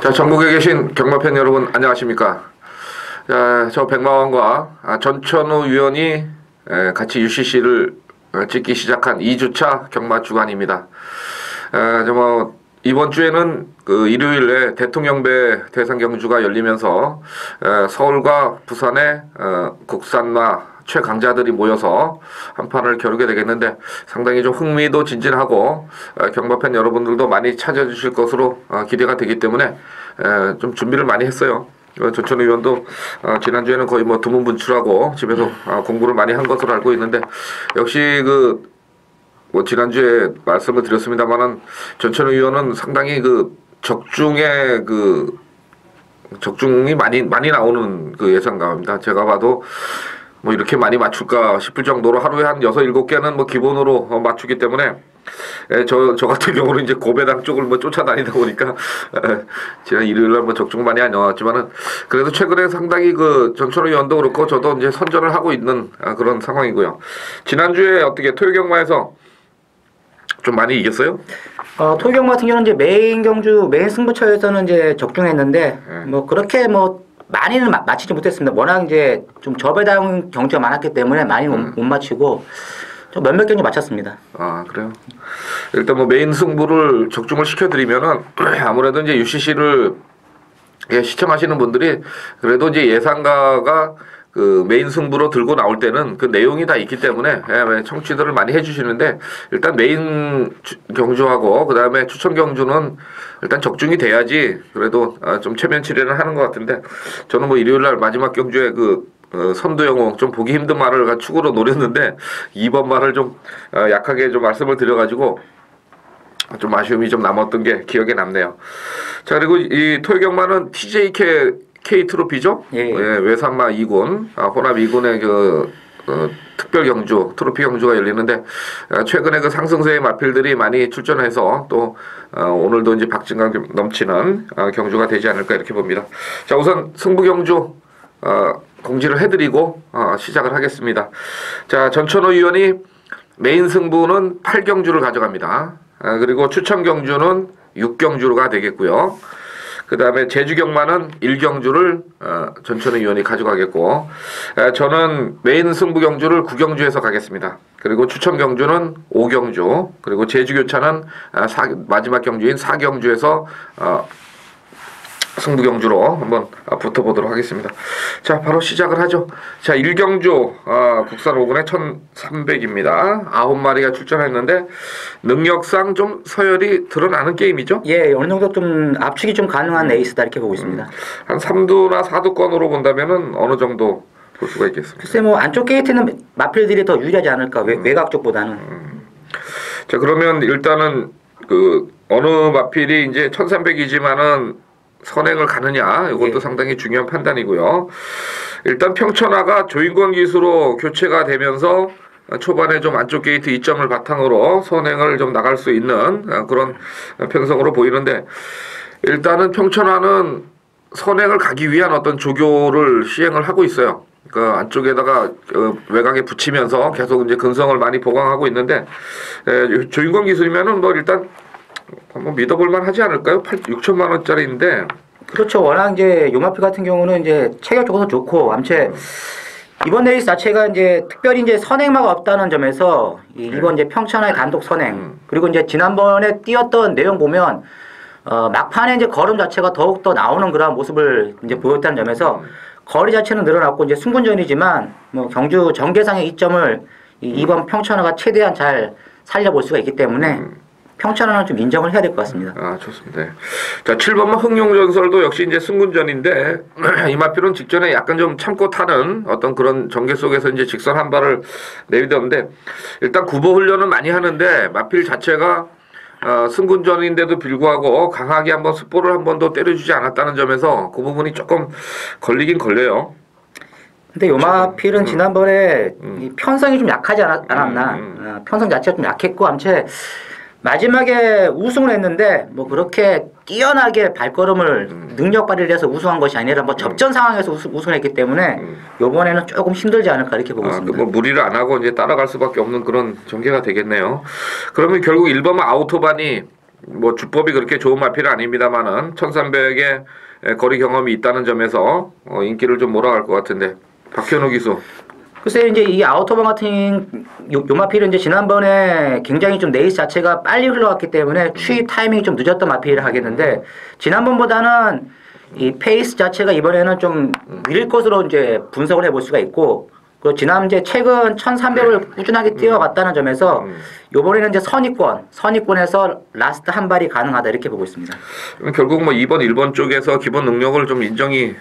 자, 전국에 계신 경마팬 여러분 안녕하십니까? 자, 저 백마왕과 전천후 위원이 같이 UCC를 찍기 시작한 2주차 경마 주간입니다. 이번 주에는 그 일요일에 대통령배 대상 경주가 열리면서 서울과 부산의 국산마 최강자들이 모여서 한 판을 겨루게 되겠는데 상당히 좀 흥미도 진진하고 경마팬 여러분들도 많이 찾아주실 것으로 기대가 되기 때문에 좀 준비를 많이 했어요. 전천후 의원도 지난주에는 거의 뭐 두문분출하고 집에서 공부를 많이 한 것으로 알고 있는데 역시 지난주에 말씀을 드렸습니다만은 전천후 의원은 상당히 적중이 많이 나오는 예상가입니다. 제가 봐도 뭐 이렇게 많이 맞출까 싶을 정도로 하루에 한 6, 7개는 뭐 기본으로 맞추기 때문에 저 같은 경우는 이제 고배당 쪽을 뭐 쫓아다니다 보니까 지난 일요일날 뭐 적중 많이 안 나왔지만은 그래도 최근에 상당히 전천후 의원도 그렇고 저도 이제 선전을 하고 있는 그런 상황이고요. 지난주에 어떻게 토요경마에서 좀 많이 이겼어요? 토요경마 같은 경우는 이제 메인 승부처에서는 이제 적중했는데 뭐 그렇게 뭐 많이는 맞히지 못했습니다. 워낙 이제 좀 저배당 경주가 많았기 때문에 많이 못 맞히고 좀 몇몇 경주 맞췄습니다. 아, 그래요? 일단 뭐 메인 승부를 적중을 시켜드리면은 아무래도 이제 UCC를 시청하시는 분들이 그래도 이제 예상가가 메인 승부로 들고 나올 때는 그 내용이 다 있기 때문에 청취들을 많이 해주시는데 일단 메인 경주하고 그 다음에 추천 경주는 일단 적중이 돼야지 그래도 좀 체면치레는 하는 것 같은데 저는 뭐 일요일날 마지막 경주에 선두영웅 좀 보기 힘든 말을 축으로 노렸는데 2번 말을 좀 약하게 좀 말씀을 드려가지고 좀 아쉬움이 좀 남았던 게 기억에 남네요. 자, 그리고 이 토요경마는 K 트로피죠? 외산마 2군, 혼합 2군의 특별 경주, 트로피 경주가 열리는데, 최근에 상승세의 마필들이 많이 출전해서 또, 오늘도 이제 박진감 넘치는 경주가 되지 않을까 이렇게 봅니다. 자, 우선 승부 경주, 공지를 해드리고, 시작을 하겠습니다. 자, 전천후 의원이 메인 승부는 8경주를 가져갑니다. 그리고 추천 경주는 6경주가 되겠고요. 그 다음에 제주경마는 1경주를 전천후 의원이 가져가겠고 저는 메인 승부 경주를 9경주에서 가겠습니다. 그리고 추천 경주는 5경주 그리고 제주교차는 마지막 경주인 4경주에서 승부 경주로 한번 붙어보도록 하겠습니다. 자, 바로 시작을 하죠. 자, 1경주 국산 5군에 1300입니다. 9마리가 출전했는데 능력상 좀 서열이 드러나는 게임이죠? 예, 어느 정도 좀 압축이 좀 가능한 에이스다 이렇게 보고 있습니다. 한 3두나 4두권으로 본다면은 어느 정도 볼 수가 있겠습니다. 글쎄 뭐 안쪽 게이트는 마필들이 더 유리하지 않을까 외곽 쪽보다는. 자, 그러면 일단은 어느 마필이 이제 1300이지만은 선행을 가느냐 이것도 상당히 중요한 판단이고요. 일단 평천하가 조인권 기수로 교체가 되면서 초반에 좀 안쪽 게이트 2점을 바탕으로 선행을 좀 나갈 수 있는 그런 편성으로 보이는데 일단은 평천하는 선행을 가기 위한 어떤 조교를 시행을 하고 있어요. 안쪽에다가 외곽에 붙이면서 계속 이제 근성을 많이 보강하고 있는데 조인권 기술이면은 뭐 일단 한번 믿어볼만 하지 않을까요? 6천만 원짜리인데. 그렇죠. 워낙 이제 요마피 같은 경우는 이제 체격적으로 좋고, 아무튼 이번 레이스 자체가 이제 특별히 이제 선행마가 없다는 점에서 이번 이제 평천하의 단독 선행 그리고 이제 지난번에 뛰었던 내용 보면 막판에 이제 걸음 자체가 더욱 더 나오는 그런 모습을 이제 보였다는 점에서 거리 자체는 늘어났고 이제 승분전이지만 뭐 경주 전개상의 이점을 이번 평천하가 최대한 잘 살려볼 수가 있기 때문에. 평천하는 좀 인정을 해야 될 것 같습니다. 좋습니다. 자, 7번마 흥룡전설도 역시 이제 승군전인데 이 마필은 직전에 약간 좀 참고 타는 어떤 그런 전개 속에서 이제 직선 한 발을 내비뒀는데 일단 구보 훈련은 많이 하는데 마필 자체가 승군전인데도 불구하고 강하게 한번 습보를 한 번도 때려주지 않았다는 점에서 그 부분이 조금 걸리긴 걸려요. 근데 요마필은 지난번에 이 편성이 좀 약하지 않았나. 편성 자체가 좀 약했고 아무튼 마지막에 우승을 했는데 뭐 그렇게 뛰어나게 발걸음을 능력 발휘를 해서 우승한 것이 아니라 뭐 접전 상황에서 우승을 했기 때문에 요번에는 조금 힘들지 않을까 이렇게 보고 있습니다. 뭐 무리를 안 하고 이제 따라갈 수밖에 없는 그런 전개가 되겠네요. 그러면 결국 1번은 아우토반이 뭐 주법이 그렇게 좋은 마필은 아닙니다만은 1300의 거리 경험이 있다는 점에서 인기를 좀 몰아갈 것 같은데 박현우 기수. 글쎄 이제 이 아우터번 같은 요 마필은 이제 지난번에 굉장히 좀 레이스 자체가 빨리 흘러갔기 때문에 추입 타이밍이 좀 늦었던 마필을 하겠는데 지난번보다는 이 페이스 자체가 이번에는 좀 느릴 것으로 이제 분석을 해볼 수가 있고 그 지난 이제 최근 1300을 꾸준하게 뛰어갔다는 점에서 요번에는 이제 선입권에서 라스트 한 발이 가능하다 이렇게 보고 있습니다. 결국 뭐 2번, 1번 쪽에서 기본 능력을 좀 인정이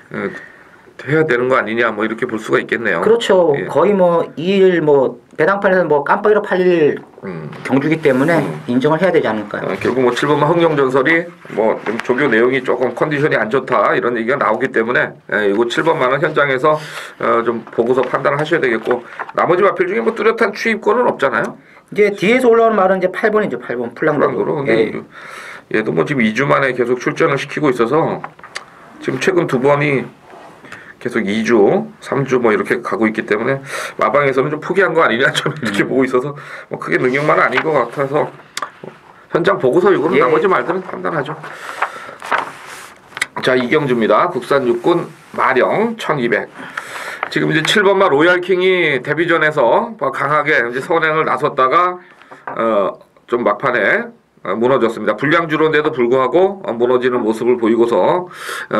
해야 되는 거 아니냐 뭐 이렇게 볼 수가 있겠네요. 그렇죠. 예. 거의 뭐 2일 뭐 배당판에서는 뭐 깜빡이로 팔릴 경주기 때문에 인정을 해야 되지 않을까요? 결국 뭐 7번만 흥룡전설이 뭐 조교 내용이 조금 컨디션이 안 좋다 이런 얘기가 나오기 때문에 이거 7번만은 현장에서 좀 보고서 판단을 하셔야 되겠고 나머지 마필 중에 뭐 뚜렷한 추입권은 없잖아요. 이제 뒤에서 올라오는 말은 이제 8번이죠. 8번 플랑도로. 근데 얘도 뭐 지금 2주 만에 계속 출전을 시키고 있어서 지금 최근 2번이 계속 2주, 3주 뭐 이렇게 가고 있기 때문에 마방에서는 좀 포기한 거 아니냐 좀 이렇게 보고 있어서 뭐 크게 능력만은 아닌 것 같아서 현장 보고서 이거는 나머지 말들은 판단하죠. 자 이경주입니다. 국산 육군 마령 1200. 지금 이제 7번마 로얄킹이 데뷔전에서 강하게 이제 선행을 나섰다가 좀 막판에 무너졌습니다. 불량주로인데도 불구하고 무너지는 모습을 보이고서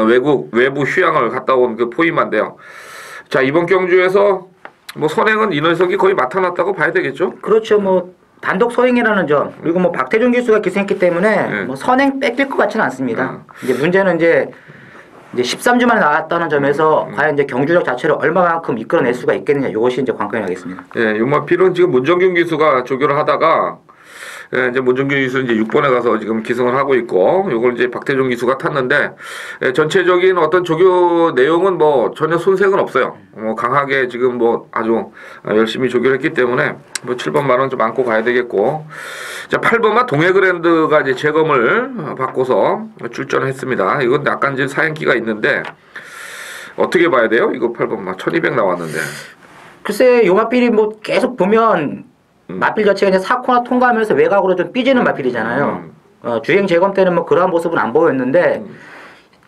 외부 휴양을 갔다 온 그 포임한데요. 자 이번 경주에서 뭐 선행은 이 녀석이 거의 나타났다고 봐야 되겠죠? 그렇죠. 뭐 단독 소행이라는 점 그리고 뭐 박태준 기수가 기승했기 때문에 뭐 선행 뺏길 것 같지는 않습니다. 이제 문제는 이제 13주 만에 나왔다는 점에서 과연 이제 경주력 자체를 얼마만큼 이끌어낼 수가 있겠느냐 이것이 이제 관건이 되겠습니다. 예, 요마필은 지금 문정균 기수가 조교를 하다가 이제 문정균 기수 이제 6번에 가서 지금 기승을 하고 있고, 요걸 이제 박태종 기수가 탔는데, 전체적인 어떤 조교 내용은 뭐 전혀 손색은 없어요. 뭐 강하게 지금 뭐 아주 열심히 조교를 했기 때문에 뭐 7번만은 좀 안고 가야 되겠고, 자 8번만 동해그랜드가 이제 재검을 받고서 출전을 했습니다. 이건 약간 이제 사행기가 있는데 어떻게 봐야 돼요? 이거 8번만 1200 나왔는데. 글쎄 요마필이 뭐 계속 보면 마필 자체가 이제 4코너 통과하면서 외곽으로 좀 삐지는 마필이잖아요. 주행 재검 때는 뭐 그러한 모습은 안 보였는데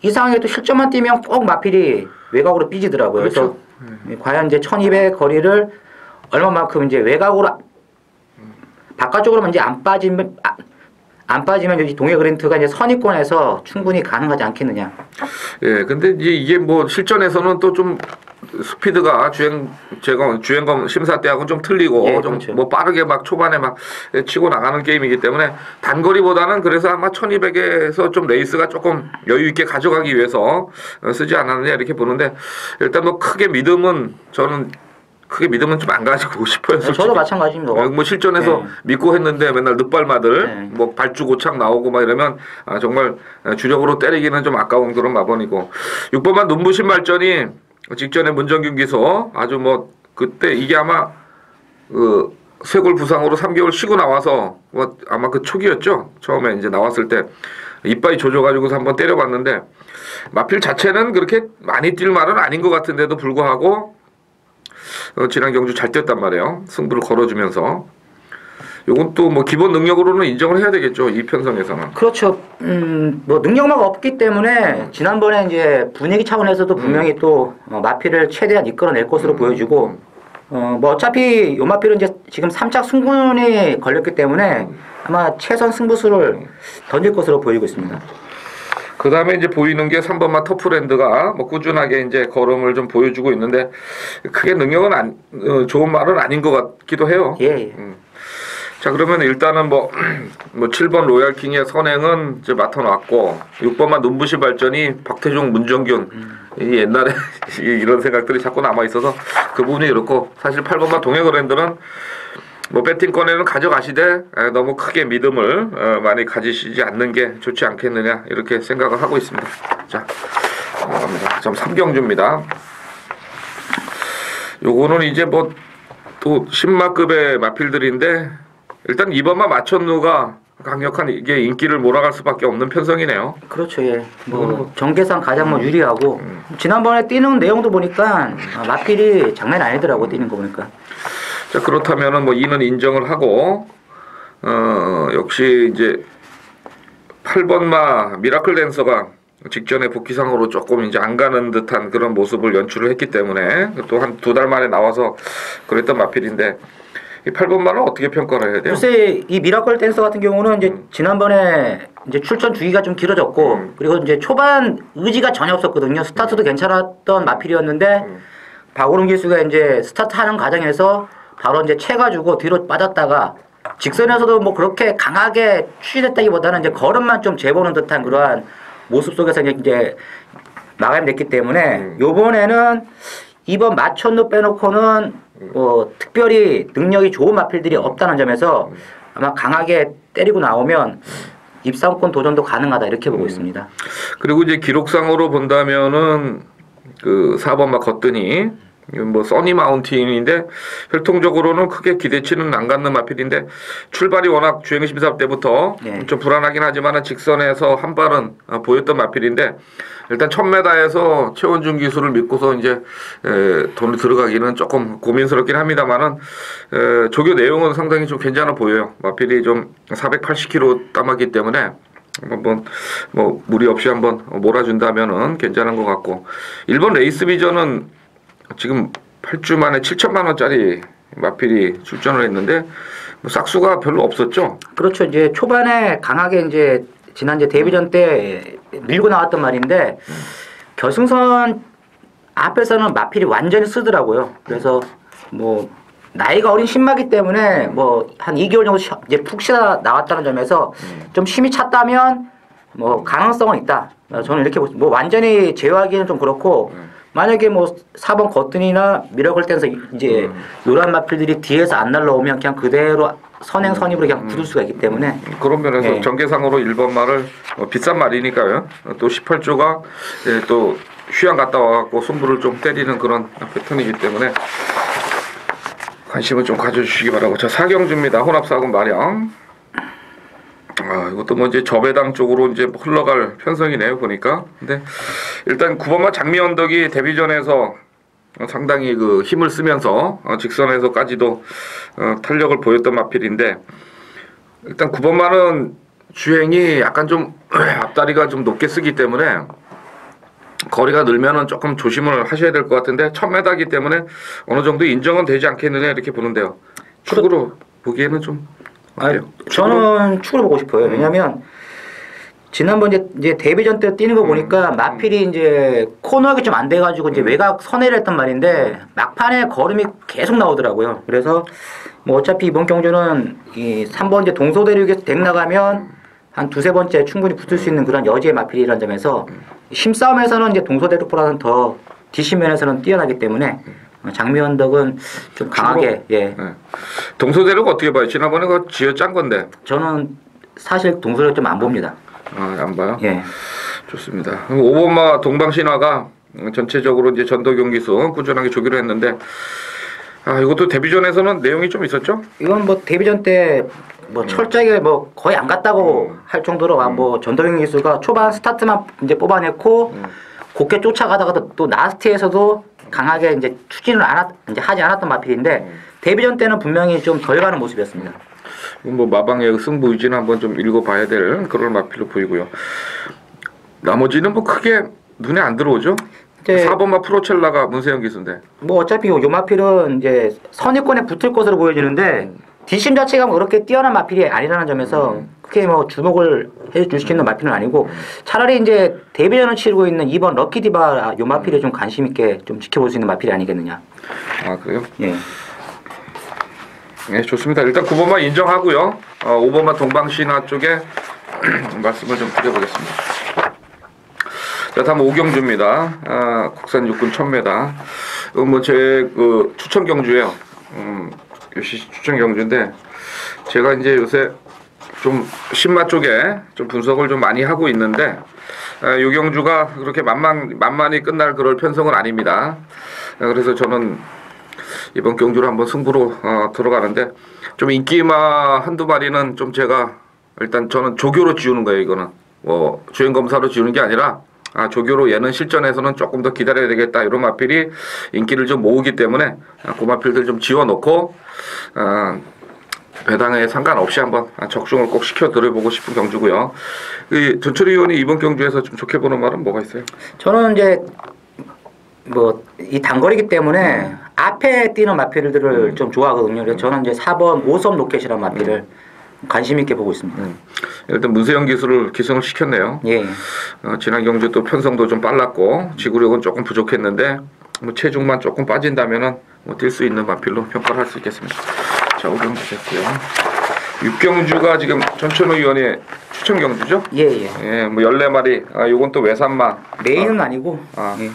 이 상황에 또 실점만 뛰면 꼭 마필이 외곽으로 삐지더라고요. 그렇죠. 그래서 과연 이제 1200 거리를 얼마만큼 이제 외곽으로 바깥쪽으로만 이제 안 빠지면 여기 동해그랜드가 이제 선입권에서 충분히 가능하지 않겠느냐. 예, 근데 이제 이게 뭐 실전에서는 또 좀 스피드가 주행검 심사 때하고는 좀 틀리고 예, 좀 그렇죠. 뭐 빠르게 막 초반에 막 치고 나가는 게임이기 때문에 단거리보다는 그래서 아마 1200에서 좀 레이스가 조금 여유 있게 가져가기 위해서 쓰지 않았느냐 이렇게 보는데 일단 뭐 저는 크게 믿음은 좀 안 가지고 싶어요. 솔직히. 저도 마찬가지입니다. 뭐 실전에서 믿고 했는데 맨날 늦발마들 뭐 발주 고착 나오고 막 이러면 정말 주력으로 때리기는 좀 아까운 그런 마번이고 6번만 눈부신 발전이 직전에 문정균 기수 아주 뭐 그때 이게 아마 그 쇄골 부상으로 3개월 쉬고 나와서 뭐 아마 그 초기였죠. 처음에 이제 나왔을 때 이빨이 조져가지고서 한번 때려봤는데 마필 자체는 그렇게 많이 뛸 말은 아닌 것 같은데도 불구하고 지난 경주 잘 뛰었단 말이에요. 승부를 걸어주면서. 요건 또 뭐 기본 능력으로는 인정을 해야 되겠죠. 이 편성에서는. 그렇죠. 뭐 능력만 없기 때문에 지난번에 이제 분위기 차원에서도 분명히 또 마필을 최대한 이끌어낼 것으로 보여주고 뭐 어차피 요 마필은 이제 지금 3착 승부에 걸렸기 때문에 아마 최선 승부수를 던질 것으로 보이고 있습니다. 그 다음에 이제 보이는 게 3번마 터프랜드가 뭐 꾸준하게 이제 걸음을 좀 보여주고 있는데 크게 능력은 좋은 말은 아닌 것 같기도 해요. 예. 자 그러면 일단은 뭐 7번 로얄킹의 선행은 이제 맡아놨고 6번만 눈부신 발전이 박태종 문정균 이 옛날에 이런 생각들이 자꾸 남아 있어서 그 부분이 그렇고 사실 8번만 동해그랜드는 뭐 배팅권에는 가져가시되 너무 크게 믿음을 많이 가지시지 않는 게 좋지 않겠느냐 이렇게 생각을 하고 있습니다. 자 갑니다. 좀 3경주입니다. 요거는 이제 뭐 또 10마급의 마필들인데 일단 2번만 마천루가 강력한 이게 인기를 몰아갈 수밖에 없는 편성이네요. 그렇죠. 예. 뭐 전개상 가장 뭐 유리하고 지난번에 뛰는 내용도 보니까 마필이 장난 아니더라고 뛰는 거 보니까. 자 그렇다면은 뭐 이는 인정을 하고 역시 이제 8번마 미라클 댄서가 직전에 복귀상으로 조금 이제 안 가는 듯한 그런 모습을 연출을 했기 때문에 또 한 2달 만에 나와서 그랬던 마필인데 이 8번마는 어떻게 평가를 해야 돼요? 글쎄 이 미라클 댄서 같은 경우는 이제 지난번에 이제 출전 주기가 좀 길어졌고 그리고 이제 초반 의지가 전혀 없었거든요. 스타트도 괜찮았던 마필이었는데 박오름 기수가 이제 스타트하는 과정에서 바로 이제 채가지고 뒤로 빠졌다가 직선에서도 뭐 그렇게 강하게 추진했다기보다는 이제 걸음만 좀 재보는 듯한 그러한 모습 속에서 이제 마감이 됐기 때문에 요번에는 이번 마천루 빼놓고는 뭐 특별히 능력이 좋은 마필들이 없다는 점에서 아마 강하게 때리고 나오면 입상권 도전도 가능하다 이렇게 보고 있습니다. 그리고 이제 기록상으로 본다면은 그 4번마 걷더니 뭐 써니 마운틴인데 혈통적으로는 크게 기대치는 안 갖는 마필인데 출발이 워낙 주행 심사 때부터 네. 좀 불안하긴 하지만은 직선에서 한 발은 보였던 마필인데 일단 1000m에서 최원준 기수를 믿고서 이제 돈을 들어가기는 조금 고민스럽긴 합니다만은 조교 내용은 상당히 좀 괜찮아 보여요. 마필이 좀 480kg 따마기 때문에 한번 뭐 무리 없이 한번 몰아준다면은 괜찮은 것 같고 일본 레이스 비전은 지금 8주 만에 7천만 원짜리 마필이 출전을 했는데 뭐 싹수가 별로 없었죠. 그렇죠. 이제 초반에 강하게 이제 지난 이제 데뷔전 때 밀고 나왔던 말인데 결승선 앞에서는 마필이 완전히 쓰더라고요. 그래서 뭐 나이가 어린 신마기 때문에 뭐 한 2개월 정도 이제 푹 쉬다 나왔다는 점에서 좀 힘이 찼다면 뭐 가능성은 있다. 저는 이렇게 보습니다. 뭐 완전히 제어하기는 좀 그렇고 만약에 뭐 4번 거뜬이나 미러걸 댄서 이제 요런 마필들이 뒤에서 안 날라오면 그냥 그대로 선행선입으로 그냥 굳을 수가 있기 때문에 그런 면에서 네. 전개상으로 1번 말을 비싼 말이니까요. 또 18조가 또 휴양 갔다 와갖고 승부를 좀 때리는 그런 패턴이기 때문에 관심을 좀 가져주시기 바라고. 자, 사경주입니다. 혼합사군 마량. 이것도 뭐 이제 저배당 쪽으로 이제 흘러갈 편성이네요 보니까. 근데 일단 9번마 장미 언덕이 데뷔전에서 상당히 그 힘을 쓰면서 직선에서까지도 탄력을 보였던 마필인데 일단 9번마는 주행이 약간 좀 앞다리가 좀 높게 쓰기 때문에 거리가 늘면은 조금 조심을 하셔야 될 것 같은데 1000m이기 때문에 어느 정도 인정은 되지 않겠느냐 이렇게 보는데요. 축으로 보기에는 좀 어때요? 저는 축으로 보고 싶어요. 왜냐하면 지난번 이제 데뷔전 때 뛰는 거 보니까 마필이 이제 코너가 좀 안 돼가지고 이제 외곽 선회를 했단 말인데 막판에 걸음이 계속 나오더라고요. 그래서 뭐 어차피 이번 경주는 이 3번 이제 동서대륙에서 덱 나가면 한 2-3번째 충분히 붙을 수 있는 그런 여지의 마필이라는 점에서 힘싸움에서는 이제 동서대륙보다는 더 뒷심면에서는 뛰어나기 때문에 장미 언덕은 좀 강하게 예. 네. 동서대륙 어떻게 봐요? 지난번에 그 지어 짠 건데. 저는 사실 동서대륙 좀 안 봅니다. 안 봐요? 예. 좋습니다. 5번마 동방신화가 전체적으로 이제 전도경 기수 꾸준하게 조기로 했는데 이것도 데뷔전에서는 내용이 좀 있었죠? 이건 뭐 데뷔전 때 뭐 철저하게 뭐 거의 안 갔다고 할 정도로 뭐 전도경 기수가 초반 스타트만 이제 뽑아냈고 곱게 쫓아가다가 또 라스트에서도 강하게 이제 추진을 이제 하지 않았던 마필인데 데뷔전 때는 분명히 좀 덜 가는 모습이었습니다. 뭐 마방의 승부 의지는 한번 좀 읽어봐야 될 그런 마필로 보이고요. 나머지는 뭐 크게 눈에 안 들어오죠. 네. 4번마 프로첼라가 문세영 기수인데. 뭐 어차피 요 마필은 이제 선입권에 붙을 것으로 보여지는데 뒷심 자체가 뭐 그렇게 뛰어난 마필이 아니라는 점에서 크게 뭐 주목을 해줄 수 있는 마필은 아니고 차라리 이제 데뷔전을 치르고 있는 2번 럭키디바 요 마필에 좀 관심 있게 좀 지켜볼 수 있는 마필이 아니겠느냐. 그래요? 예. 네, 좋습니다. 일단 9번마 인정하고요. 5번마 동방신화 쪽에 말씀을 좀 드려보겠습니다. 자, 다음 오경주입니다. 국산 육군 1000m. 뭐 제 그 추천 경주예요. 역시 추천 경주인데 제가 이제 요새 좀 신마 쪽에 좀 분석을 좀 많이 하고 있는데 요 경주가 그렇게 만만히 끝날 그럴 편성은 아닙니다. 그래서 저는 이번 경주로 한번 승부로 들어가는데 좀 인기마 한두 마리는 좀 제가 일단 저는 조교로 지우는 거예요. 이거는 뭐 주행 검사로 지우는 게 아니라 조교로 얘는 실전에서는 조금 더 기다려야 되겠다 이런 마필이 인기를 좀 모으기 때문에 그 마필들 좀 지워놓고 배당에 상관없이 한번 적중을 꼭 시켜드려보고 싶은 경주고요. 이 전철 의원이 이번 경주에서 좀 좋게 보는 말은 뭐가 있어요? 저는 이제 뭐 이 단거리기 때문에 앞에 뛰는 마필들을 좀 좋아하거든요. 그래서 저는 이제 4번 오섬 로켓이라는 마필을 관심 있게 보고 있습니다. 일단 문세영 기수를 기승을 시켰네요. 예. 지난 경주 또 편성도 좀 빨랐고 지구력은 조금 부족했는데 뭐 체중만 조금 빠진다면은 뭐 뛸 수 있는 마필로 평가를 할 수 있겠습니다. 자, 5경주 됐고요. 6경주가 지금 전천후 의원의 추천 경주죠? 예. 예, 뭐 14마리. 요건 또 외산마. 메인은 아니고. 예.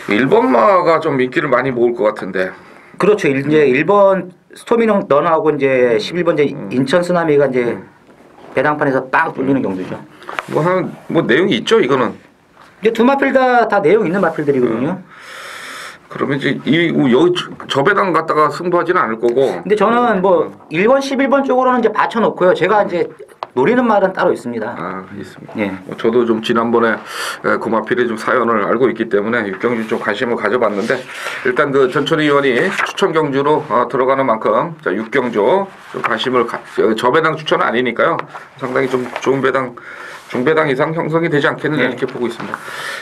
1번마가 좀 인기를 많이 모을 것 같은데. 그렇죠. 이제 1번 스토미는 너나하고 이제 11번 이제 인천 쓰나미가 이제 배당판에서 딱 뚫리는 경주죠. 뭐 내용이 있죠, 이거는. 이제 두 마필 다 내용 있는 마필들이거든요. 그러면 이제 여기 저 배당 갖다가 승부하지는 않을 거고. 근데 저는 뭐 1번, 11번 쪽으로는 이제 받쳐놓고요. 제가 이제 노리는 말은 따로 있습니다. 있습니다. 예. 저도 좀 지난번에 고마필의 좀 사연을 알고 있기 때문에 육경주 좀 관심을 가져봤는데 중그 전천희 의원이 추천 경주로 들어가는 만큼 자, 육경주 좀 관심을 저배당 추천은 아니니까요. 상당히 좀 좋은 배당 중배당 이상 형성이 되지 않겠느냐 이렇게 보고 있습니다.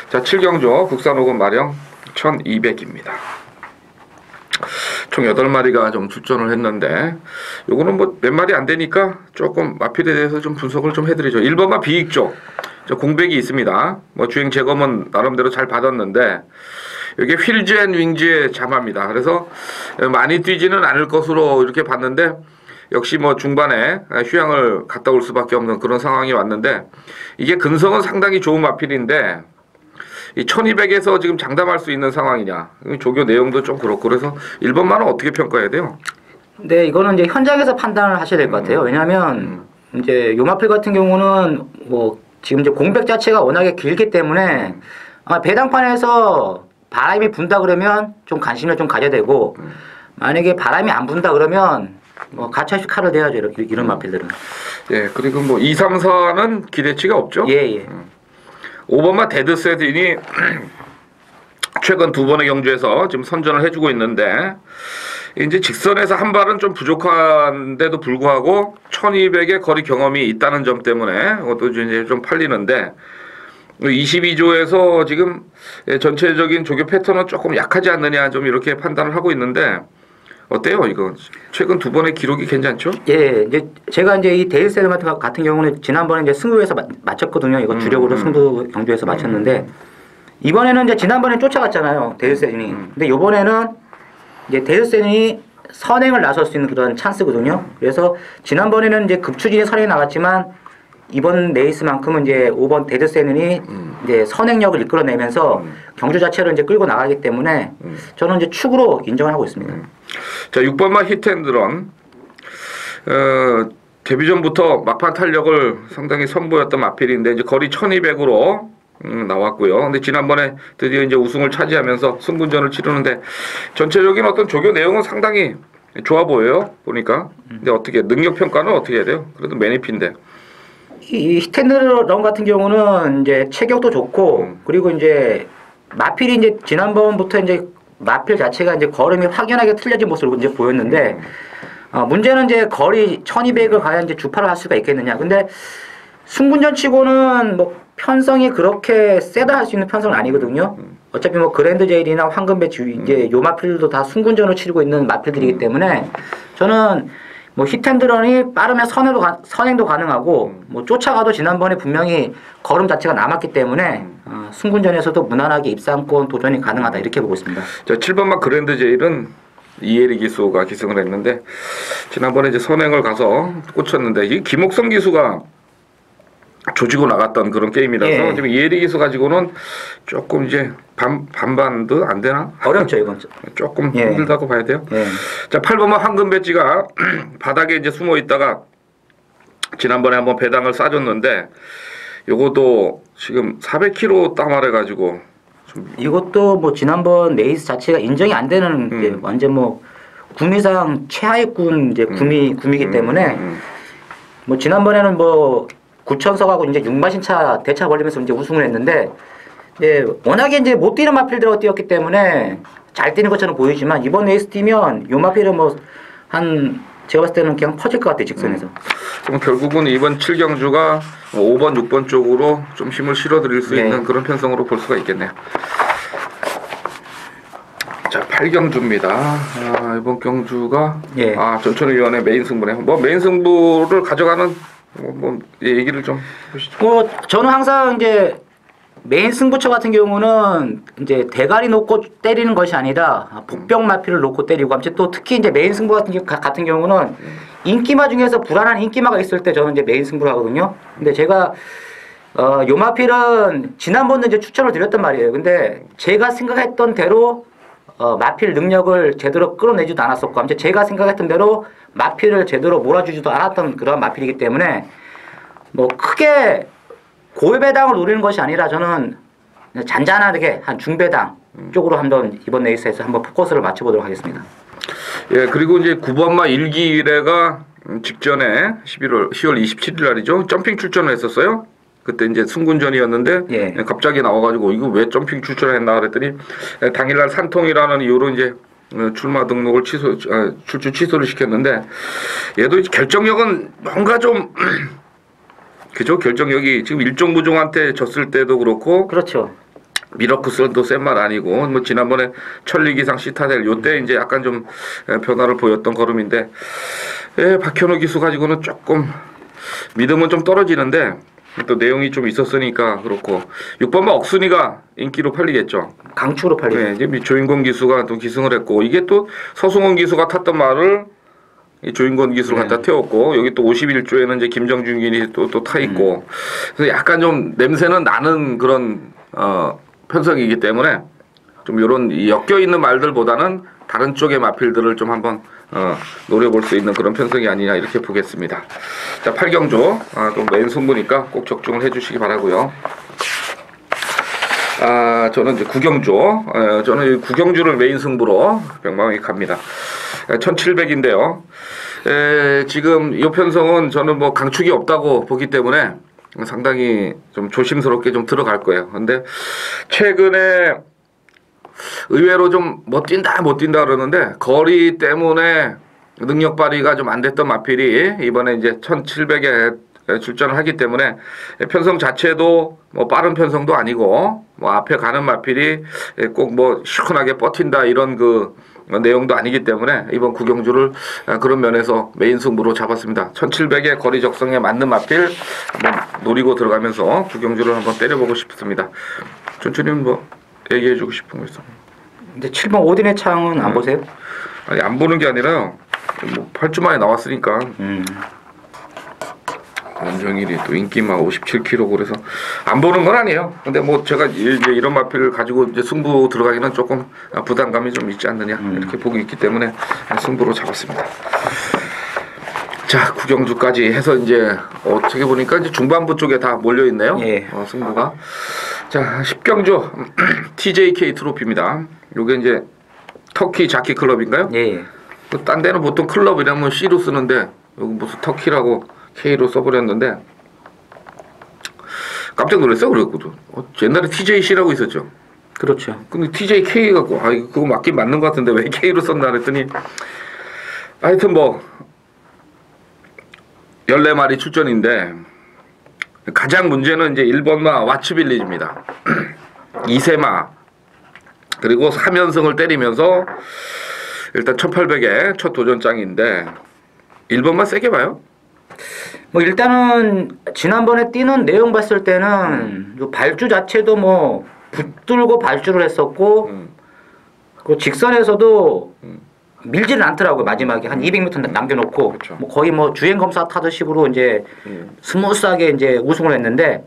자, 7경주 국산 5금 마령 1200입니다. 총 8마리가 좀 출전을 했는데 요거는 뭐 몇 마리 안 되니까 조금 마필에 대해서 좀 분석을 좀 해드리죠. 1번마 비익 쪽 공백이 있습니다. 뭐 주행 재검은 나름대로 잘 받았는데 이게 휠즈 앤 윙즈의 자마입니다. 그래서 많이 뛰지는 않을 것으로 이렇게 봤는데 역시 뭐 중반에 휴양을 갔다 올 수밖에 없는 그런 상황이 왔는데 이게 근성은 상당히 좋은 마필인데 이 1200에서 지금 장담할 수 있는 상황이냐. 조교 내용도 좀 그렇고 그래서 1번만은 어떻게 평가해야 돼요? 네, 이거는 이제 현장에서 판단을 하셔야 될 것 같아요. 왜냐하면 이제 요마필 같은 경우는 뭐 지금 이제 공백 자체가 워낙에 길기 때문에 아마 배당판에서 바람이 분다 그러면 좀 관심을 좀 가져야 되고 만약에 바람이 안 분다 그러면 뭐 가차없이 칼을 대야죠. 이런 마필들은. 예, 그리고 뭐 2, 3, 4는 기대치가 없죠? 예. 5번마 데드세딘이 최근 2번의 경주에서 지금 선전을 해주고 있는데 이제 직선에서 한 발은 좀 부족한데도 불구하고 1200의 거리 경험이 있다는 점 때문에 그것도 이제 좀 팔리는데 22조에서 지금 전체적인 조교 패턴은 조금 약하지 않느냐 좀 이렇게 판단을 하고 있는데 어때요 이거? 최근 2번의 기록이 괜찮죠? 예, 이제 제가 이제 이 데일셀 같은 경우는 지난번에 이제 승부에서 마쳤거든요. 이거 주력으로 승부 경주에서 마쳤는데 이번에는 이제 지난번에 쫓아갔잖아요. 데일셀이. 근데 이번에는 이제 데일셀이 선행을 나설 수 있는 그런 찬스거든요. 그래서 지난번에는 이제 급추진이 선행이 나갔지만 이번 레이스만큼은 이제 5번 데드세는이 이제 선행력을 이끌어내면서 경주 자체를 이제 끌고 나가기 때문에 저는 이제 축으로 인정을 하고 있습니다. 자, 6번마 히트앤드런 데뷔전부터 막판 탄력을 상당히 선보였던 마필인데 이제 거리 1200으로 나왔고요. 근데 지난번에 드디어 이제 우승을 차지하면서 승분전을 치르는데 전체적인 어떤 조교 내용은 상당히 좋아 보여요. 보니까. 근데 어떻게 능력 평가는 어떻게 해야 돼요? 그래도 매니피인데. 이 히텐드런 같은 경우는 이제 체격도 좋고 그리고 이제 마필이 이제 지난번부터 이제 마필 자체가 이제 걸음이 확연하게 틀려진 모습을 이제 보였는데 문제는 이제 거리 1200을 과연 이제 주파를 할 수가 있겠느냐. 근데 승분전 치고는 뭐 편성이 그렇게 세다 할 수 있는 편성은 아니거든요. 어차피 뭐 그랜드 제일이나 황금 배치 이제 요 마필들도 다 승분전을 치르고 있는 마필들이기 때문에 저는 뭐 히텐드런이 빠르면 선행도 가능하고 뭐 쫓아가도 지난번에 분명히 걸음 자체가 남았기 때문에 승분전에서도 무난하게 입상권 도전이 가능하다 이렇게 보고 있습니다. 자, 7번마 그랜드 제일은 이혜리 기수가 기승을 했는데 지난번에 이제 선행을 가서 꽂혔는데 이 김옥성 기수가 조지고 나갔던 그런 게임이라서 예. 지금 이혜리 기수 가지고는 조금 이제 반반도 안 되나? 어렵죠 이건. 조금 예. 힘들다고 봐야 돼요. 예. 자, 8번마 황금 배지가 바닥에 이제 숨어 있다가 지난번에 한번 배당을 싸줬는데 요것도 지금 400kg 따말해 가지고 이것도 뭐 지난번 레이스 자체가 인정이 안 되는 이제 완전 뭐 구미상 최하위군 이제 구미이기 때문에 뭐 지난번에는 뭐 9천석하고 이제 6마신차 대차 벌리면서 이제 우승을 했는데 예, 워낙에 이제 못 뛰는 마필들하고 뛰었기 때문에 잘 뛰는 것처럼 보이지만 이번 레이스 뛰면 요 마필은 뭐 한 제가 봤을 때는 그냥 퍼질 것 같아요, 직선에서. 그럼 결국은 이번 7경주가 5번, 6번 쪽으로 좀 힘을 실어드릴 수 네. 있는 그런 편성으로 볼 수가 있겠네요. 자, 8경주입니다. 이번 경주가 예. 전천후위원회 메인 승부네. 뭐 메인 승부를 가져가는 얘기를 좀 해보시죠. 뭐 저는 항상 이제 메인 승부처 같은 경우는 이제 대가리 놓고 때리는 것이 아니라 복병 마피를 놓고 때리고, 아무튼 또 특히 이제 메인 승부 같은 경우는 인기마 중에서 불안한 인기마가 있을 때 저는 이제 메인 승부를 하거든요. 근데 제가 요 마필은 지난번에 이제 추천을 드렸단 말이에요. 근데 제가 생각했던 대로 마필 능력을 제대로 끌어내지도 않았었고, 아무튼 제가 생각했던 대로 마필을 제대로 몰아주지도 않았던 그런 마필이기 때문에 뭐 크게 고배당을 노리는 것이 아니라 저는 잔잔하게 한 중배당 쪽으로 한번 이번 레이스에서 한번 포커스를 맞춰보도록 하겠습니다. 예, 그리고 이제 9번마 1기회가 직전에 10월 27일 날이죠. 점핑 출전을 했었어요. 그때 이제 승군전이었는데 예. 갑자기 나와가지고 이거 왜 점핑 출전을 했나 그랬더니 당일날 산통이라는 이유로 이제 출마 등록을 출주 취소를 시켰는데, 얘도 결정력은 뭔가 좀 그죠? 결정력이 지금 일종부종한테 졌을 때도 그렇고, 그렇죠. 미러쿠스도 센 말 아니고, 뭐 지난번에 천리기상 시타델 요때 이제 약간 좀 변화를 보였던 걸음인데, 박현우 기수 가지고는 조금 믿음은 좀 떨어지는데 또 내용이 좀 있었으니까 그렇고, 6번마 억순이가 인기로 팔리겠죠. 강추로 팔리죠. 네, 이제 조인권 기수가 또 기승을 했고, 이게 또 서승원 기수가 탔던 말을 이 조인권 기수를 갖다 태웠고, 여기 또 51조에는 이제 김정준 기인이 또 타 있고, 그래서 약간 좀 냄새는 나는 그런 편성이기 때문에 좀 이런 엮여 있는 말들보다는 다른 쪽의 마필들을 좀 한번 노려볼 수 있는 그런 편성이 아니냐 이렇게 보겠습니다. 자, 8경주 또 메인 승부니까 꼭 적중을 해주시기 바라고요. 저는 이제 9경주, 저는 9경주를 메인 승부로 병망이 갑니다. 1700인데요. 지금 이 편성은 저는 뭐 강축이 없다고 보기 때문에 상당히 좀 조심스럽게 좀 들어갈 거예요. 근데 최근에 의외로 좀 못 뛴다 그러는데, 거리 때문에 능력 발휘가 좀 안 됐던 마필이 이번에 이제 1700에 출전을 하기 때문에 편성 자체도 뭐 빠른 편성도 아니고, 뭐 앞에 가는 마필이 꼭 뭐 시원하게 버틴다 이런 그 내용도 아니기 때문에 이번 9경주를 그런 면에서 메인 승부로 잡았습니다. 1700의 거리 적성에 맞는 마필 한번 노리고 들어가면서 9경주를 한번 때려보고 싶습니다. 춘추님 뭐 얘기해주고 싶은 거 있어? 근데 7번 오딘의 창은 안 보세요? 아니, 안 보는 게 아니라 뭐 8주 만에 나왔으니까. 안정일이 또 인기만 57kg 그래서 안 보는 건 아니에요. 근데 뭐 제가 이제 이런 마필을 가지고 이제 승부 들어가기는 조금 부담감이 좀 있지 않느냐 이렇게 보고 있기 때문에 승부로 잡았습니다. 자, 9경주까지 해서 이제 어떻게 보니까 이제 중반부 쪽에 다 몰려 있네요. 예. 승부가. 자, 10경주 TJK 트로피입니다. 요게 이제 터키 자키 클럽인가요? 예. 딴 데는 보통 클럽 이라면 C로 쓰는데 여기 무슨 터키라고 K로 써버렸는데 깜짝 놀랐어요. 그랬거든. 옛날에 TJC라고 있었죠. 그렇죠. 근데 TJK 갖고 그거 맞긴 맞는 것 같은데 왜 K로 썼나 그랬더니, 하여튼 뭐 14마리 출전인데 가장 문제는 이제 1번마 와츠빌리지입니다. 2세마 그리고 3연승을 때리면서 일단 1800의 첫 도전장인데 1번만 세게 봐요. 뭐 일단은 지난번에 뛰는 내용 봤을 때는 요 발주 자체도 뭐 붙들고 발주를 했었고, 그 직선에서도 밀지는 않더라고요. 마지막에 한 200m 남겨놓고 그렇죠. 뭐 거의 뭐 주행 검사 타듯식으로 이제 스무스하게 이제 우승을 했는데,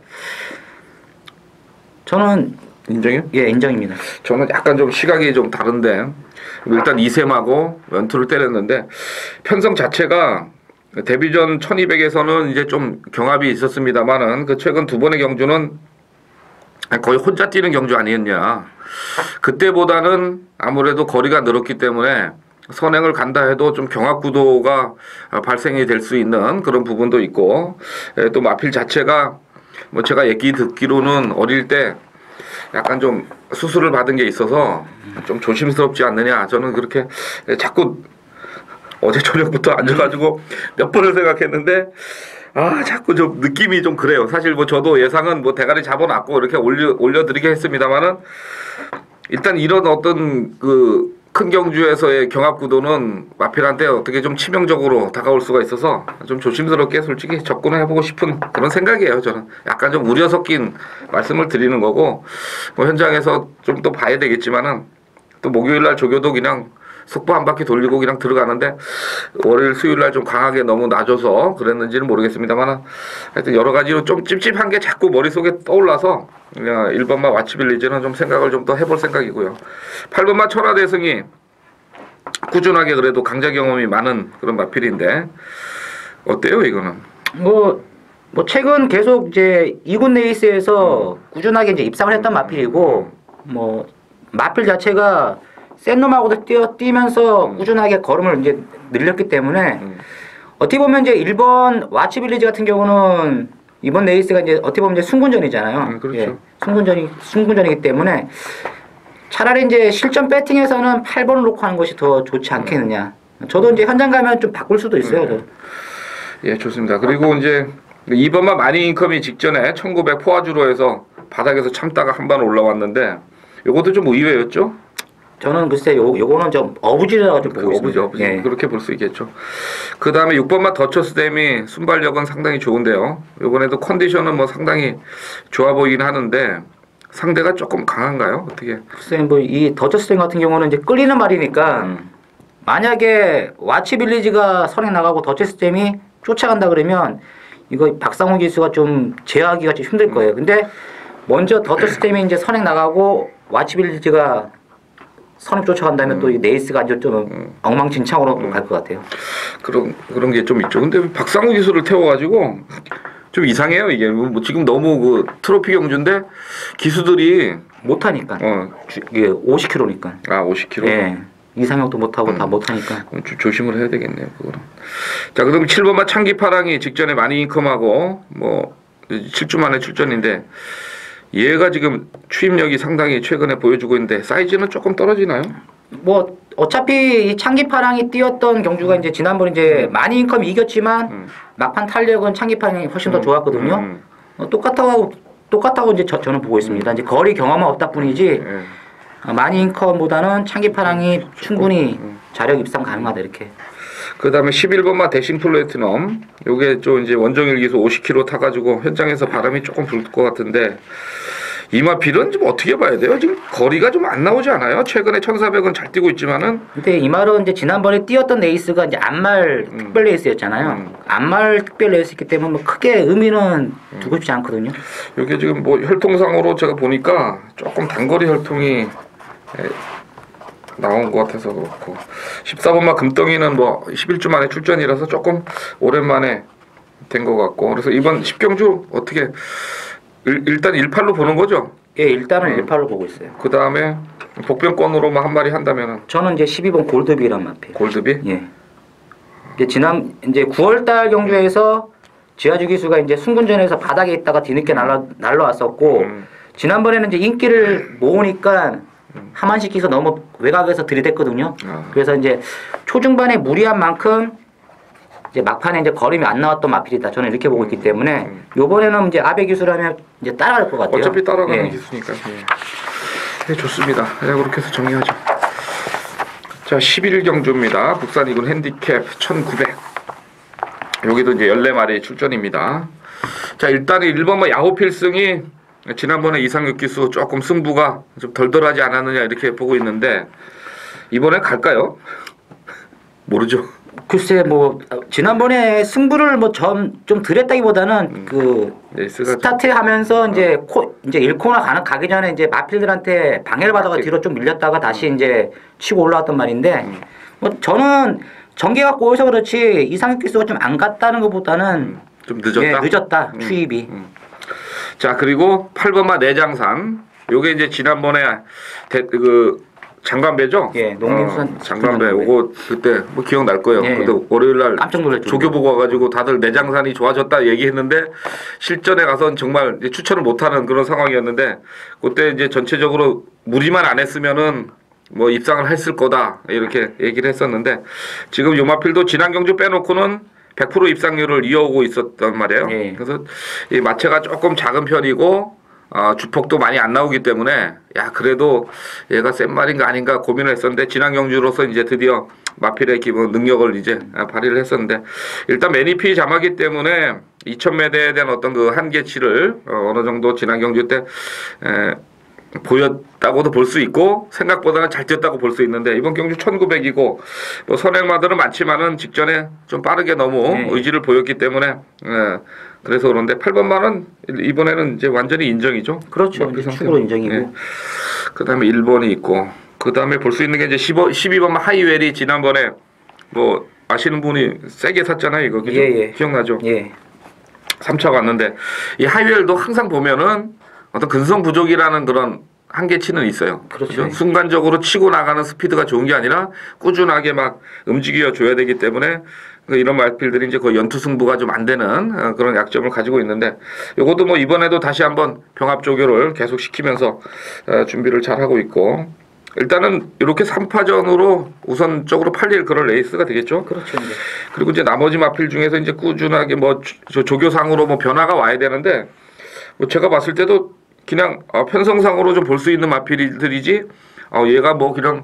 저는 인정해요? 예, 인정입니다. 저는 약간 좀 시각이 좀 다른데, 일단 2셈하고 연투를 때렸는데 편성 자체가 데뷔전 1200에서는 이제 좀 경합이 있었습니다만은 그 최근 두 번의 경주는 거의 혼자 뛰는 경주 아니었냐. 그때보다는 아무래도 거리가 늘었기 때문에 선행을 간다 해도 좀 경합 구도가 발생이 될 수 있는 그런 부분도 있고, 또 마필 자체가 뭐 제가 얘기 듣기로는 어릴 때 약간 좀 수술을 받은 게 있어서 좀 조심스럽지 않느냐. 저는 그렇게 자꾸 어제 저녁부터 앉아가지고 몇 번을 생각했는데 자꾸 좀 느낌이 좀 그래요. 사실 뭐 저도 예상은 뭐 대가리 잡아놨고 이렇게 올려드리게 했습니다만은 일단 이런 어떤 그 큰 경주에서의 경합 구도는 마필한테 어떻게 좀 치명적으로 다가올 수가 있어서 좀 조심스럽게 솔직히 접근을 해보고 싶은 그런 생각이에요. 저는 약간 좀 우려 섞인 말씀을 드리는 거고 뭐 현장에서 좀 또 봐야 되겠지만은 또 목요일날 조교도 그냥 속보 한 바퀴 돌리고 그냥 들어가는데 월요일 수요일날 좀 강하게 너무 낮아서 그랬는지는 모르겠습니다만 하여튼 여러 가지로 좀 찝찝한 게 자꾸 머릿속에 떠올라서 그냥 1번마 와치빌리지는 좀 생각을 좀 더 해볼 생각이고요. 8번마 천하대승이 꾸준하게 그래도 강자 경험이 많은 그런 마필인데 어때요 이거는? 뭐 최근 계속 이제 2군 레이스에서 꾸준하게 이제 입상을 했던 마필이고 뭐 마필 자체가 센 놈하고도 뛰면서 꾸준하게 걸음을 이제 늘렸기 때문에 어떻게 보면 이제 1번 와치빌리지 같은 경우는 이번 레이스가 이제 어떻게 보면 이제 승군전이잖아요. 그렇죠. 예, 승군전이기 때문에 차라리 이제 실전 배팅에서는 8번을 놓고 하는 것이 더 좋지 않겠느냐. 저도 이제 현장 가면 좀 바꿀 수도 있어요. 저도. 예, 좋습니다. 그리고 이제 2번만 마니 인컴이 직전에 1900 포화주로 해서 바닥에서 참다가 한 번 올라왔는데 요것도 좀 의외였죠? 저는 글쎄 요거는 좀 어부지라고 좀 보고 있습니다. 어부지. 예. 그렇게 볼 수 있겠죠. 그 다음에 6번마 더처스댐이 순발력은 상당히 좋은데요. 요번에도 컨디션은 뭐 상당히 좋아 보이긴 하는데 상대가 조금 강한가요? 어떻게? 글쎄 뭐 이 더처스댐 같은 경우는 이제 끌리는 말이니까 만약에 와치빌리지가 선에 나가고 더처스댐이 쫓아간다 그러면 이거 박상훈 기수가 좀 제어하기가 좀 힘들 거예요. 근데 먼저 더처스댐이 이제 선에 나가고 와치빌리지가 선을 쫓아간다면 또 이 레이스가 아주 좀 엉망진창으로 갈 것 같아요. 그런 게 좀 있죠. 근데 박상우 기수를 태워가지고 좀 이상해요 이게. 뭐 지금 너무 그 트로피 경주인데 기수들이 못하니까. 이게 50km니까. 50km. 예. 이상형도 못하고 다 못하니까. 조심을 해야 되겠네요 그거는. 자 그럼 7번마 창기파랑이 직전에 많이 인컴하고 뭐 7주 만에 출전인데. 얘가 지금 추임력이 상당히 최근에 보여주고 있는데 사이즈는 조금 떨어지나요? 뭐 어차피 이 창기파랑이 뛰었던 경주가 이제 지난번 이제 많이 인컴이 이겼지만 막판 탄력은 창기파랑이 훨씬 더 좋았거든요. 똑같다고 이제 저는 보고 있습니다. 이제 거리 경험은 없다 뿐이지 많이 인컴보다는 창기파랑이 충분히 자력 입상 가능하다 이렇게. 그 다음에 11번마 대신 플래티넘 요게 좀 이제 원정일 기수 50km 타가지고 현장에서 바람이 조금 불 것 같은데 이마필은 좀 어떻게 봐야 돼요? 지금 거리가 좀 안 나오지 않아요? 최근에 1400은 잘 뛰고 있지만은 근데 이말은 이제 지난번에 뛰었던 레이스가 이제 안말 특별 레이스였잖아요. 안말 특별 레이스이기 때문에 뭐 크게 의미는 두고 싶지 않거든요. 요게 지금 뭐 혈통상으로 제가 보니까 조금 단거리 혈통이 나온 것 같아서 그렇고 14번마 금덩이는 뭐 11주 만에 출전이라서 조금 오랜만에 된 것 같고 그래서 이번 10경주 어떻게 일단 1팔로 보는 거죠? 예, 일단은 1팔로 보고 있어요. 그 다음에 복병권으로만 한 마리 한다면은 저는 이제 12번 골드비란 마필. 골드비? 예. 이제 9월달 경주에서 지하주 기수가 이제 순군전에서 바닥에 있다가 뒤늦게 날라왔었고 지난번에는 이제 인기를 모으니까 하만식 기수 너무 외곽에서 들이댔거든요. 그래서 이제 초중반에 무리한 만큼 이제 막판에 이제 걸음이 안 나왔던 마필이다. 저는 이렇게 보고 있기 때문에 요번에는 이제 아베 기수라면 이제 따라갈 것 같아요. 어차피 따라가는 예. 기수니까. 네, 좋습니다. 네, 그렇게 해서 정리하죠. 자, 11경주입니다. 국산 2군 핸디캡 1900. 여기도 이제 14마리 출전입니다. 자, 일단은 1번마 야호 필승이 지난번에 이상육 기수 조금 승부가 좀 덜덜하지 않았느냐 이렇게 보고 있는데 이번에 갈까요? 모르죠. 글쎄 뭐 지난번에 승부를 뭐 좀 덜했다기보다는 그 스타트하면서 이제 이제 1코너 가기 전에 이제 마필들한테 방해를 받아가 뒤로 좀 밀렸다가 다시 이제 치고 올라왔단 말인데 뭐 저는 전개가 꼬여서 그렇지 이상육 기수가 좀 안 갔다는 것보다는 좀 늦었다. 예, 늦었다 투입이. 자 그리고 8번마 내장산 요게 이제 지난번에 장관배죠? 예, 농림수산 장관배. 요거 그때 뭐 기억날 거예요. 예, 그때 월요일날 깜짝 놀랐죠. 조교 보고 와가지고 다들 내장산이 좋아졌다 얘기했는데 실전에 가서는 정말 추천을 못하는 그런 상황이었는데 그때 이제 전체적으로 무리만 안 했으면은 뭐 입상을 했을 거다 이렇게 얘기를 했었는데 지금 요마필도 지난 경주 빼놓고는 100% 입상률을 이어오고 있었단 말이에요. 예. 그래서 이 마체가 조금 작은 편이고 주폭도 많이 안 나오기 때문에 야 그래도 얘가 센 말인가 아닌가 고민을 했었는데 지난 경주로서 이제 드디어 마필의 기본 능력을 이제 발휘를 했었는데 일단 매니피 자마기 때문에 2000m에 대한 어떤 그 한계치를 어느 정도 지난 경주 때 보였다고도 볼 수 있고 생각보다는 잘 뛰었다고 볼 수 있는데 이번 경주 1900이고 뭐 선행마들은 많지만은 직전에 좀 빠르게 너무 의지를 보였기 때문에 그래서 그런데 8번만은 이번에는 이제 완전히 인정이죠. 그렇죠. 이제 축으로 인정이고. 그다음에 1번이 있고 그다음에 볼 수 있는 게 이제 12번만 하이웰이 지난번에 뭐 아시는 분이 세게 샀잖아요. 이거 그죠? 예. 기억나죠? 예. 3차 갔는데 이 하이웰도 항상 보면은 어떤 근성 부족이라는 그런 한계치는 있어요. 그렇죠. 순간적으로 치고 나가는 스피드가 좋은 게 아니라 꾸준하게 막 움직여 줘야 되기 때문에 이런 말필들이 이제 거의 연투 승부가 좀 안 되는 그런 약점을 가지고 있는데 요것도 뭐 이번에도 다시 한번 병합 조교를 계속 시키면서 준비를 잘 하고 있고 일단은 이렇게 3파전으로 우선적으로 팔릴 그런 레이스가 되겠죠. 그렇죠. 이제. 그리고 이제 나머지 마필 중에서 이제 꾸준하게 뭐 조교상으로 뭐 변화가 와야 되는데 뭐 제가 봤을 때도 그냥 편성상으로 좀 볼 수 있는 마필들이지 얘가 뭐 그냥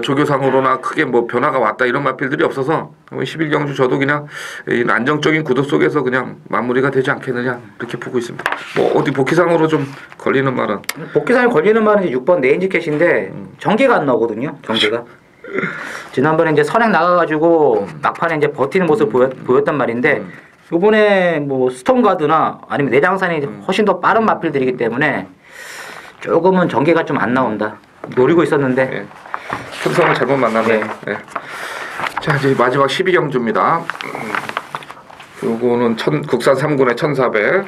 조교상으로나 크게 뭐 변화가 왔다 이런 마필들이 없어서 11경주 저도 그냥 안정적인 구도 속에서 그냥 마무리가 되지 않겠느냐 이렇게 보고 있습니다. 뭐 어디 복귀상으로 좀 걸리는 말은 복귀상에 걸리는 말은 이제 6번 네인지 캣인데 전개가 안 나오거든요. 전개가. 지난번에 이제 선행 나가가지고 막판에 이제 버티는 모습 보였단 말인데 요번에 뭐 스톰가드나 아니면 내장산이 훨씬 더 빠른 마필들이기 때문에 조금은 전개가 좀 안 나온다. 노리고 있었는데 편성을 잘못 만났네. 네. 자 이제 마지막 12경주입니다. 요거는 국산 3군의 1400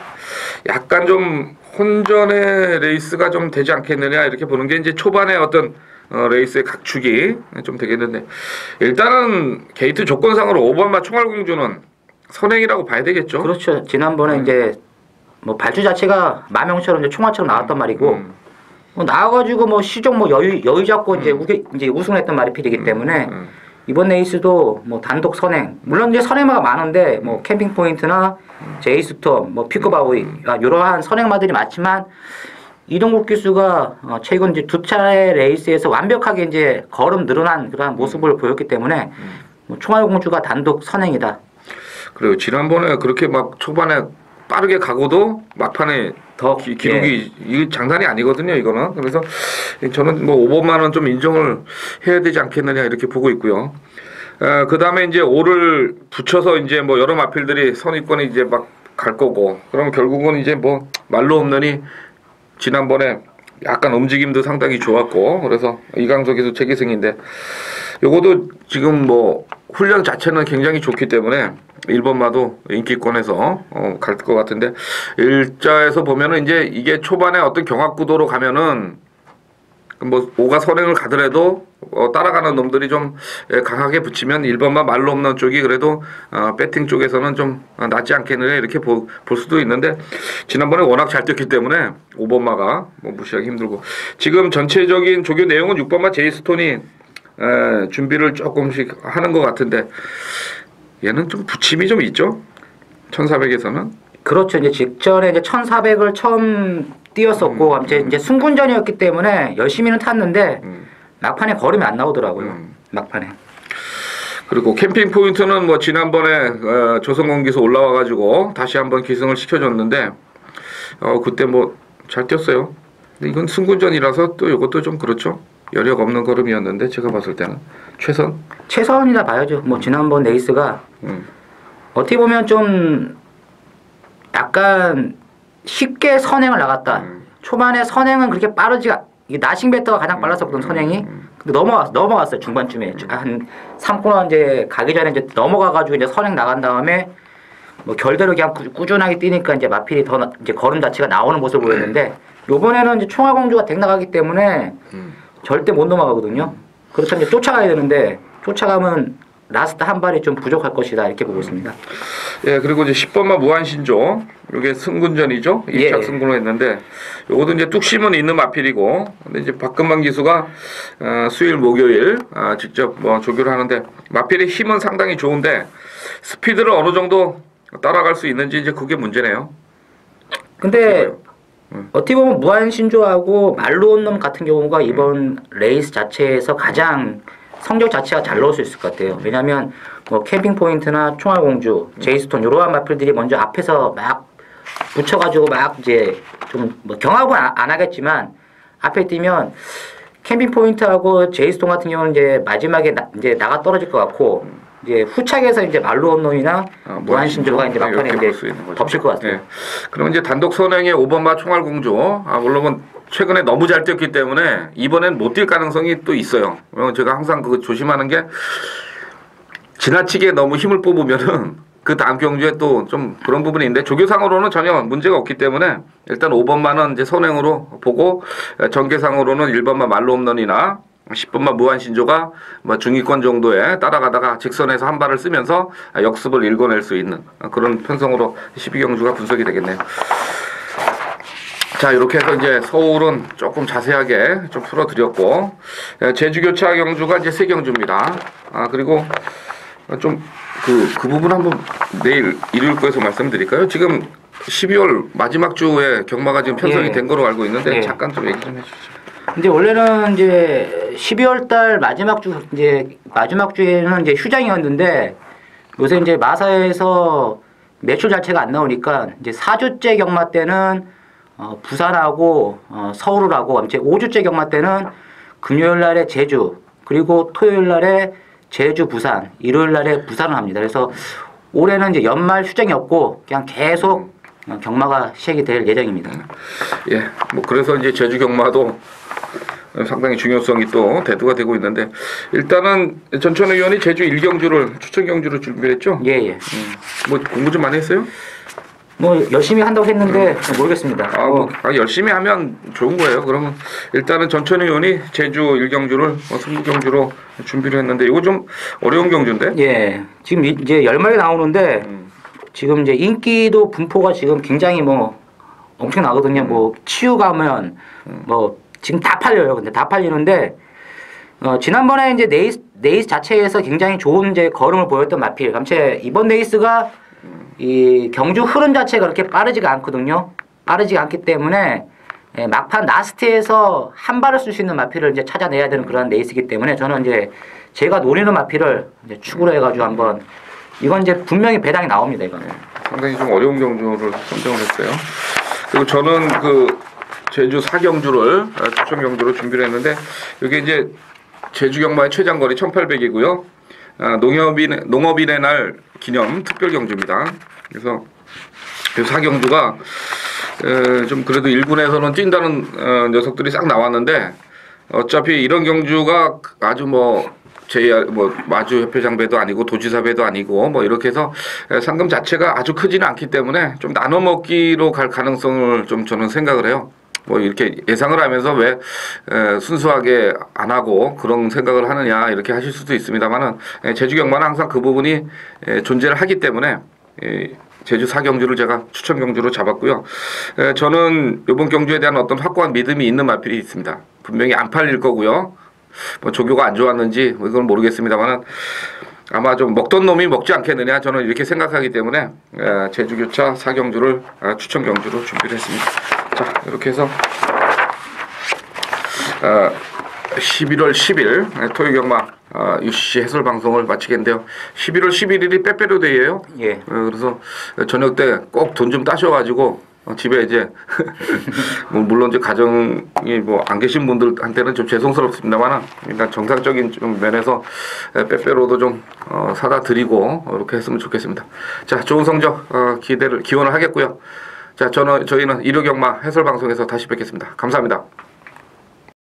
약간 좀 혼전의 레이스가 좀 되지 않겠느냐 이렇게 보는 게 이제 초반에 어떤 레이스의 각축이 좀 되겠는데 일단은 게이트 조건상으로 5번마 총알공주는 선행이라고 봐야 되겠죠. 그렇죠. 지난번에 이제 뭐 발주 자체가 마명처럼 이제 총알처럼 나왔단 말이고 뭐 나와가지고 뭐 시종 뭐 여유 잡고 이제 우승했던 말이 필이기 때문에 이번 레이스도 뭐 단독 선행 물론 이제 선행마가 많은데 뭐 캠핑 포인트나 제이스톰 뭐 피크바우이 이러한 선행마들이 많지만 이동국 기수가 최근 이제 두 차례 레이스에서 완벽하게 이제 걸음 늘어난 그런 모습을 보였기 때문에 뭐 총알공주가 단독 선행이다. 그리고 지난번에 그렇게 막 초반에 빠르게 가고도 막판에 더 기록이 이게 장난이 아니거든요. 이거는 그래서 저는 뭐 5번만은 좀 인정을 해야 되지 않겠느냐 이렇게 보고 있고요. 그 다음에 이제 5를 붙여서 이제 뭐 여러 마필들이 선입권이 이제 막 갈 거고 그러면 결국은 이제 뭐 말로 없느니 지난번에 약간 움직임도 상당히 좋았고 그래서 이강석에서 최기승인데 요것도 지금 뭐 훈련 자체는 굉장히 좋기 때문에 1번마도 인기권에서 갈 것 같은데 일자에서 보면은 이제 이게 초반에 어떤 경합구도로 가면은 뭐 5가 선행을 가더라도 따라가는 놈들이 좀 강하게 붙이면 1번만 말로 없는 쪽이 그래도 배팅 쪽에서는 좀 낫지 않겠느냐 이렇게 볼 수도 있는데 지난번에 워낙 잘 뛰었기 때문에 5번마가 뭐 무시하기 힘들고 지금 전체적인 조교 내용은 6번마 제이스톤이 준비를 조금씩 하는 것 같은데 얘는 좀 부침이 좀 있죠? 1400에서는 그렇죠. 이제 직전에 이제 1400을 처음 뛰었었고 이제 승군전이었기 때문에 열심히는 탔는데 막판에 걸음이 안 나오더라고요. 막판에. 그리고 캠핑 포인트는 뭐 지난번에 조선공기에서 올라와가지고 다시 한번 기승을 시켜줬는데 그때 뭐 잘 뛰었어요. 근데 이건 승군전이라서 또 이것도 좀 그렇죠. 여력 없는 걸음이었는데 제가 봤을 때는 최선이다 봐야죠. 뭐 지난번 레이스가 어떻게 보면 좀 약간 쉽게 선행을 나갔다. 초반에 선행은 그렇게 빠르지가 이게 나싱베터가 가장 빨랐었거든 선행이. 근데 넘어갔어요 중반쯤에 한 3코너 이제 가기 전에 이제 넘어가가지고 이제 선행 나간 다음에 뭐 결대로 그냥 꾸준하게 뛰니까 이제 마필이 더 이제 걸음 자체가 나오는 모습을 보였는데 요번에는 이제 총알공주가 덱 나가기 때문에 절대 못 넘어가거든요. 그렇다면 이제 쫓아가야 되는데 쫓아가면 라스트 한 발이 좀 부족할 것이다 이렇게 보고 있습니다. 예, 그리고 이제 10번마 무한신조, 이게 승군전이죠. 2착 예. 승군을 했는데, 요것도 이제 뚝심은 있는 마필이고, 근데 이제 박근만 기수가 수요일, 목요일 직접 뭐 조교를 하는데, 마필의 힘은 상당히 좋은데 스피드를 어느 정도 따라갈 수 있는지 이제 그게 문제네요. 근데 어떻게 보면 무한신조하고 말로온 같은 경우가 이번 레이스 자체에서 가장 성적 자체가 잘 나올 수 있을 것 같아요. 왜냐하면 뭐 캠핑 포인트나 총알공주, 제이스톤 이러한 마필들이 먼저 앞에서 막 붙여가지고 막 이제 좀 뭐 경합은 안 하겠지만 앞에 뛰면 캠핑 포인트하고 제이스톤 같은 경우는 이제 마지막에 이제 나가 떨어질 것 같고 이제 후착에서 이제 말로온론이나 무한신조가 이제 막판에 이제 덮칠 것 같아요. 네. 그럼 이제 단독 선행의 5번마 총알공주, 물론 최근에 너무 잘 뛰었기 때문에 이번엔 못 뛸 가능성이 또 있어요. 제가 항상 그거 조심하는 게 지나치게 너무 힘을 뽑으면은 그 다음 경주에 또 좀 그런 부분이 있는데 조교상으로는 전혀 문제가 없기 때문에 일단 5번마는 이제 선행으로 보고 전개상으로는 1번마 말로 홈런이나 10번마 무한신조가 뭐 중위권 정도에 따라가다가 직선에서 한 발을 쓰면서 역습을 읽어낼 수 있는 그런 편성으로 12경주가 분석이 되겠네요. 자, 이렇게 해서 이제 서울은 조금 자세하게 좀 풀어드렸고, 제주교차 경주가 이제 3경주입니다. 그리고 좀 그 부분 한번 내일 일요일 거에서 말씀드릴까요? 지금 12월 마지막 주에 경마가 지금 편성이 된 거로 알고 있는데 잠깐 좀 얘기 좀 해주시죠. 이제 원래는 이제 12월 달 마지막 주에는 이제 휴장이었는데 요새 이제 마사에서 매출 자체가 안 나오니까 이제 4주째 경마 때는 부산하고 서울을 하고 이제 5주째 경마 때는 금요일 날에 제주 그리고 토요일 날에 제주 부산 일요일 날에 부산을 합니다. 그래서 올해는 이제 연말 휴장이 없고 그냥 계속 경마가 시작이 될 예정입니다. 예, 뭐 그래서 이제 제주 경마도 상당히 중요성이 또 대두가 되고 있는데 일단은 전천 의원이 제주 1경주를 추천 경주를 준비했죠? 예. 뭐 공부 좀 많이 했어요? 뭐 열심히 한다고 했는데 모르겠습니다. 열심히 하면 좋은 거예요. 그러면 일단은 전천 의원이 제주 1경주를 승부경주로 준비를 했는데 이거 좀 어려운 경주인데? 예, 지금 이제 10마리 나오는데 지금 이제 인기도 분포가 지금 굉장히 뭐 엄청 나거든요. 뭐 치유 가면 뭐 지금 다 팔려요. 근데 다 팔리는데 지난번에 이제 레이스 자체에서 굉장히 좋은 이제 걸음을 보였던 마필. 감체 이번 레이스가 이 경주 흐름 자체가 그렇게 빠르지가 않거든요. 빠르지가 않기 때문에 막판 라스트에서 한 발을 쓸 수 있는 마필을 이제 찾아내야 되는 그런 레이스이기 때문에 저는 이제 제가 노리는 마필을 이제 추구로 해가지고 한번 이건 이제 분명히 배당이 나옵니다. 이거는 상당히 좀 어려운 경주를 선정을 했어요. 그리고 저는 그 제주 4경주를 추천 경주로 준비를 했는데 이게 이제 제주 경마의 최장거리 1800이고요. 농업인의 날 기념 특별 경주입니다. 그래서 4경주가 좀 그래도 1군에서는 뛴다는 녀석들이 싹 나왔는데 어차피 이런 경주가 아주 뭐 마주 협회장배도 아니고 도지사배도 아니고 뭐 이렇게 해서 상금 자체가 아주 크지는 않기 때문에 좀 나눠 먹기로 갈 가능성을 좀 저는 생각을 해요. 뭐 이렇게 예상을 하면서 왜 순수하게 안 하고 그런 생각을 하느냐 이렇게 하실 수도 있습니다만은 제주 경마는 항상 그 부분이 존재를 하기 때문에 제주 4경주를 제가 추천 경주로 잡았고요. 저는 이번 경주에 대한 어떤 확고한 믿음이 있는 마필이 있습니다. 분명히 안 팔릴 거고요. 뭐 조교가 안 좋았는지 뭐 이건 모르겠습니다만은 아마 좀 먹던 놈이 먹지 않겠느냐 저는 이렇게 생각하기 때문에 제주교차 4경주를 추천 경주로 준비를 했습니다. 자, 이렇게 해서 11월 10일 토요경마 UCC 해설 방송을 마치겠는데요. 11월 11일이 빼빼로데이예요. 예. 그래서 저녁 때 꼭 돈 좀 따셔가지고 집에 이제 물론 이제 가정이 뭐 안 계신 분들한테는 좀 죄송스럽습니다만 일단 정상적인 좀 면에서 빼빼로도 좀 사다 드리고 이렇게 했으면 좋겠습니다. 자, 좋은 성적 기원을 하겠고요. 자, 저희는 일요경마 해설 방송에서 다시 뵙겠습니다. 감사합니다.